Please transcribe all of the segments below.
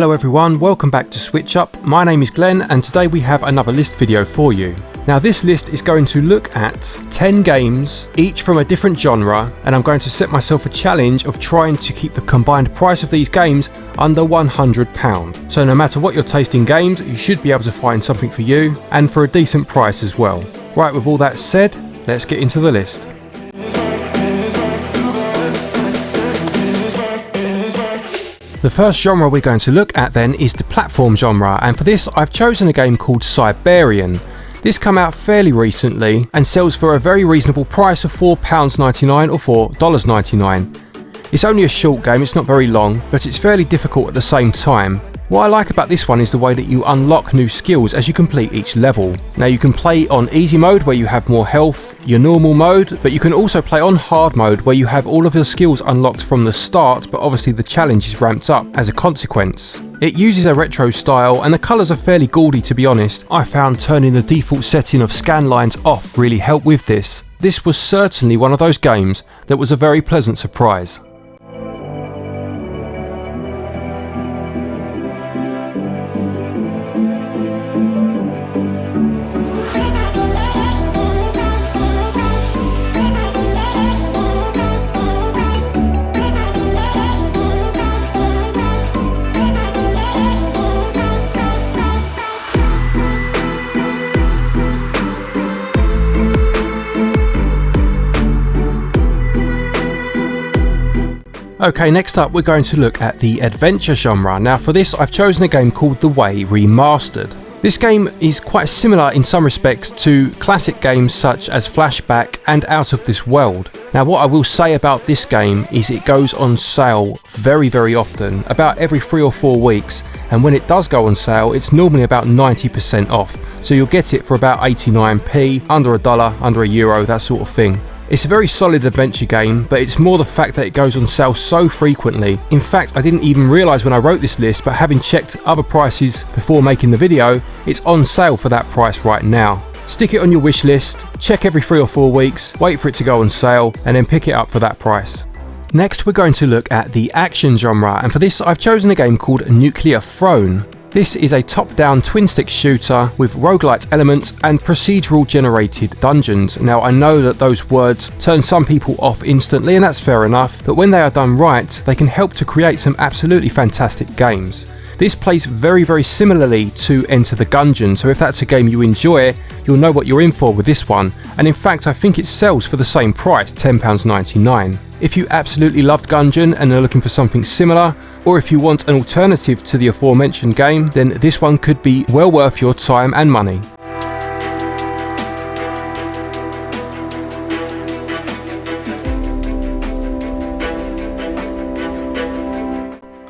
Hello everyone, welcome back to SwitchUp. My name is Glenn and today we have another list video for you. Now this list is going to look at 10 games, each from a different genre, and I'm going to set myself a challenge of trying to keep the combined price of these games under £100. So no matter what your taste in games, you should be able to find something for you, and for a decent price as well. Right, with all that said, let's get into the list. The first genre we're going to look at then is the platform genre, and for this I've chosen a game called Siberian. This came out fairly recently and sells for a very reasonable price of £4.99 or $4.99. It's only a short game, it's not very long, but it's fairly difficult at the same time. What I like about this one is the way that you unlock new skills as you complete each level. Now you can play on easy mode where you have more health, your normal mode, but you can also play on hard mode where you have all of your skills unlocked from the start, but obviously the challenge is ramped up as a consequence. It uses a retro style and the colours are fairly gaudy, to be honest. I found turning the default setting of scan lines off really helped with this. This was certainly one of those games that was a very pleasant surprise. Okay, next up we're going to look at the adventure genre. Now for this I've chosen a game called The Way Remastered. This game is quite similar in some respects to classic games such as Flashback and Out of This World. Now what I will say about this game is it goes on sale very often, about every 3 or 4 weeks, and when it does go on sale it's normally about 90% off. So you'll get it for about 89p, under $1, under €1, that sort of thing. It's a very solid adventure game, but it's more the fact that it goes on sale so frequently. In fact, I didn't even realise when I wrote this list, but having checked other prices before making the video, it's on sale for that price right now. Stick it on your wish list, check every 3 or 4 weeks, wait for it to go on sale, and then pick it up for that price. Next, we're going to look at the action genre, and for this I've chosen a game called Nuclear Throne. This is a top-down twin-stick shooter with roguelite elements and procedural generated dungeons. Now I know that those words turn some people off instantly, and that's fair enough, but when they are done right, they can help to create some absolutely fantastic games. This plays very similarly to Enter the Gungeon, so if that's a game you enjoy, you'll know what you're in for with this one, and in fact I think it sells for the same price, £10.99. If you absolutely loved Gungeon and are looking for something similar, or if you want an alternative to the aforementioned game, then this one could be well worth your time and money.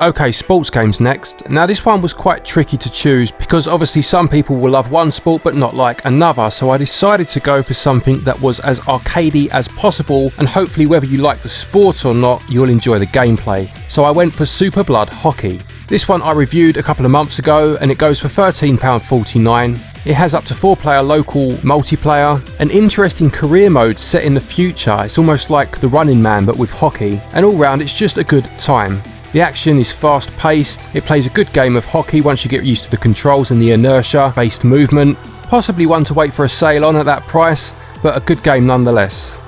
Okay, sports games next. Now this one was quite tricky to choose because obviously some people will love one sport but not like another, so I decided to go for something that was as arcadey as possible, and hopefully whether you like the sport or not, you'll enjoy the gameplay. So I went for Super Blood Hockey. This one I reviewed a couple of months ago and it goes for £13.49. It has up to 4-player local multiplayer, an interesting career mode set in the future. It's almost like the Running Man but with hockey, and all round it's just a good time. The action is fast paced, it plays a good game of hockey once you get used to the controls and the inertia based movement. Possibly one to wait for a sale on at that price, but a good game nonetheless.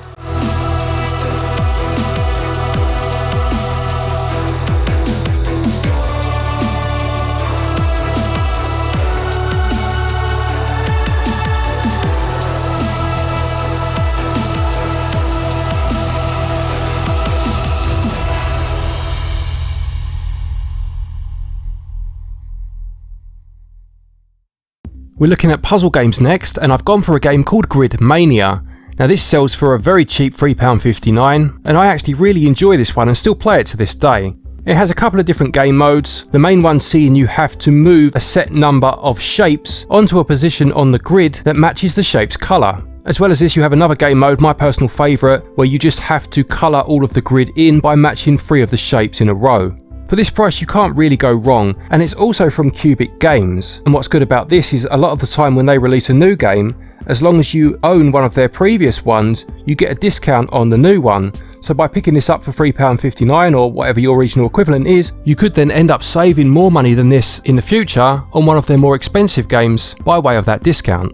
We're looking at puzzle games next, and I've gone for a game called Grid Mania. Now this sells for a very cheap £3.59, and I actually really enjoy this one and still play it to this day. It has a couple of different game modes, the main one seeing you have to move a set number of shapes onto a position on the grid that matches the shape's colour. As well as this, you have another game mode, my personal favourite, where you just have to colour all of the grid in by matching 3 of the shapes in a row. For this price you can't really go wrong, and it's also from Cubic Games, and what's good about this is a lot of the time when they release a new game, as long as you own one of their previous ones, you get a discount on the new one. So by picking this up for £3.59 or whatever your regional equivalent is, you could then end up saving more money than this in the future on one of their more expensive games by way of that discount.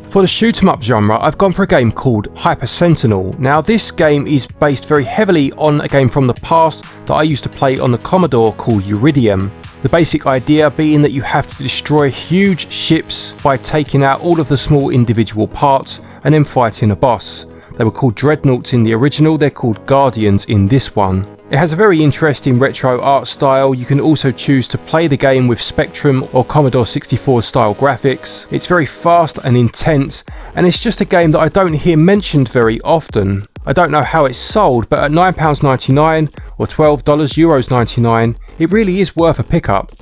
For the shoot 'em up genre, I've gone for a game called Hyper Sentinel. Now this game is based very heavily on a game from the past that I used to play on the Commodore called Iridium. The basic idea being that you have to destroy huge ships by taking out all of the small individual parts and then fighting a boss. They were called Dreadnoughts in the original, they're called Guardians in this one. It has a very interesting retro art style. You can also choose to play the game with Spectrum or Commodore 64 style graphics. It's very fast and intense, and it's just a game that I don't hear mentioned very often. I don't know how it's sold, but at £9.99 or $12 Euros 99, it really is worth a pickup.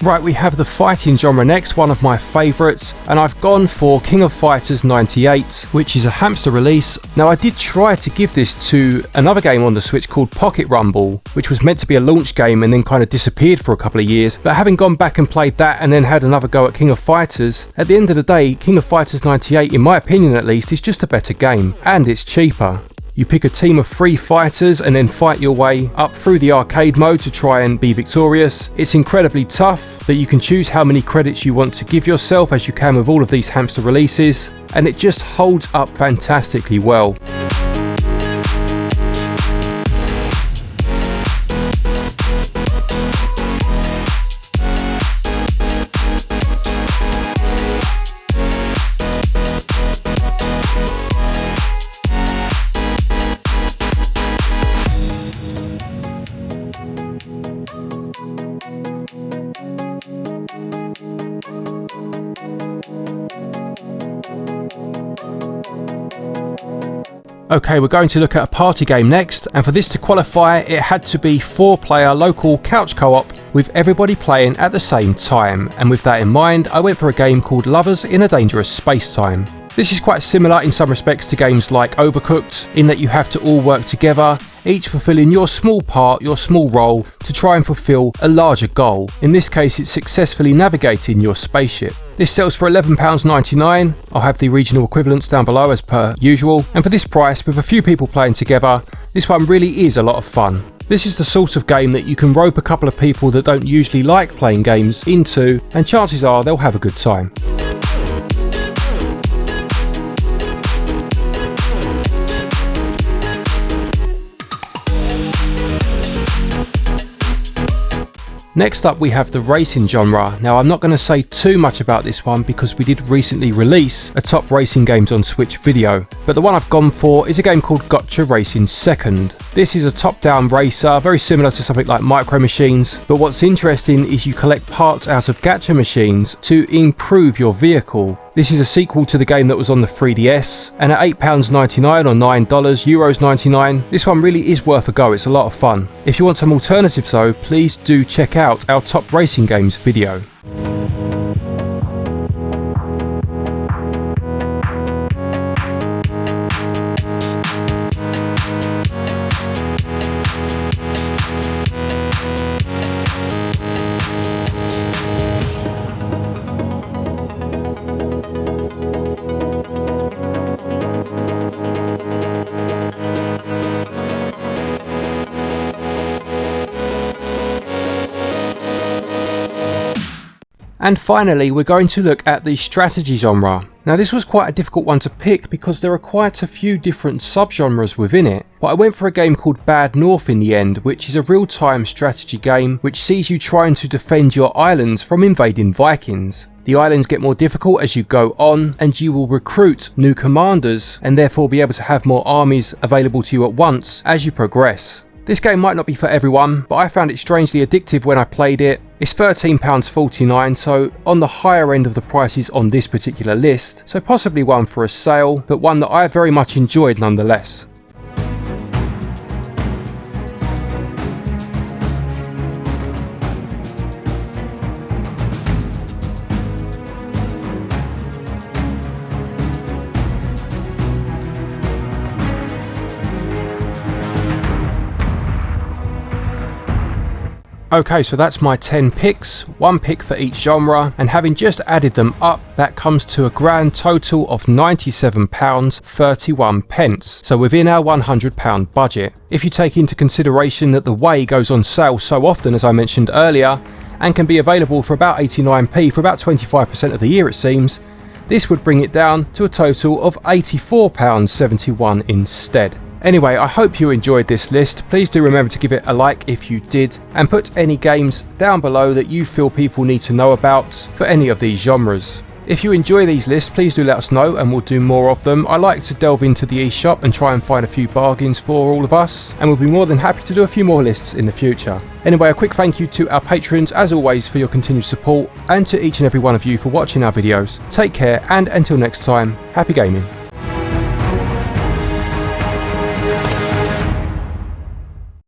Right, we have the fighting genre next, one of my favourites, and I've gone for King of Fighters 98, which is a hamster release. Now I did try to give this to another game on the Switch called Pocket Rumble, which was meant to be a launch game and then kind of disappeared for a couple of years, but having gone back and played that and then had another go at King of Fighters, at the end of the day, King of Fighters 98, in my opinion at least, is just a better game, and it's cheaper. You pick a team of 3 fighters and then fight your way up through the arcade mode to try and be victorious. It's incredibly tough, but you can choose how many credits you want to give yourself, as you can with all of these hamster releases, and it just holds up fantastically well. Okay, we're going to look at a party game next, and for this to qualify it had to be 4-player local couch co-op with everybody playing at the same time, and with that in mind I went for a game called Lovers in a Dangerous Space-Time. This is quite similar in some respects to games like Overcooked, in that you have to all work together, each fulfilling your small part, your small role, to try and fulfill a larger goal. In this case it's successfully navigating your spaceship. This sells for £11.99, I'll have the regional equivalents down below as per usual, and for this price, with a few people playing together, this one really is a lot of fun. This is the sort of game that you can rope a couple of people that don't usually like playing games into, and chances are they'll have a good time. Next up we have the racing genre. Now I'm not going to say too much about this one because we did recently release a top racing games on Switch video, but the one I've gone for is a game called Gotcha Racing 2nd. This is a top-down racer, very similar to something like Micro Machines, but what's interesting is you collect parts out of gacha machines to improve your vehicle. This is a sequel to the game that was on the 3DS, and at £8.99 or $9 Euros 99, this one really is worth a go, it's a lot of fun. If you want some alternatives though, please do check out our top racing games video. And finally, we're going to look at the strategy genre. Now this was quite a difficult one to pick because there are quite a few different subgenres within it, but I went for a game called Bad North in the end, which is a real-time strategy game which sees you trying to defend your islands from invading Vikings. The islands get more difficult as you go on, and you will recruit new commanders and therefore be able to have more armies available to you at once as you progress. This game might not be for everyone, but I found it strangely addictive when I played it. It's £13.49, so on the higher end of the prices on this particular list, so possibly one for a sale, but one that I very much enjoyed nonetheless. Okay, so that's my 10 picks, one pick for each genre, and having just added them up, that comes to a grand total of £97.31, so within our £100 budget. If you take into consideration that The Way goes on sale so often, as I mentioned earlier, and can be available for about 89p for about 25% of the year it seems, this would bring it down to a total of £84.71 instead. Anyway, I hope you enjoyed this list. Please do remember to give it a like if you did, and put any games down below that you feel people need to know about for any of these genres. If you enjoy these lists, please do let us know and we'll do more of them. I like to delve into the eShop and try and find a few bargains for all of us, and we'll be more than happy to do a few more lists in the future. Anyway, a quick thank you to our patrons as always for your continued support, and to each and every one of you for watching our videos. Take care, and until next time, happy gaming.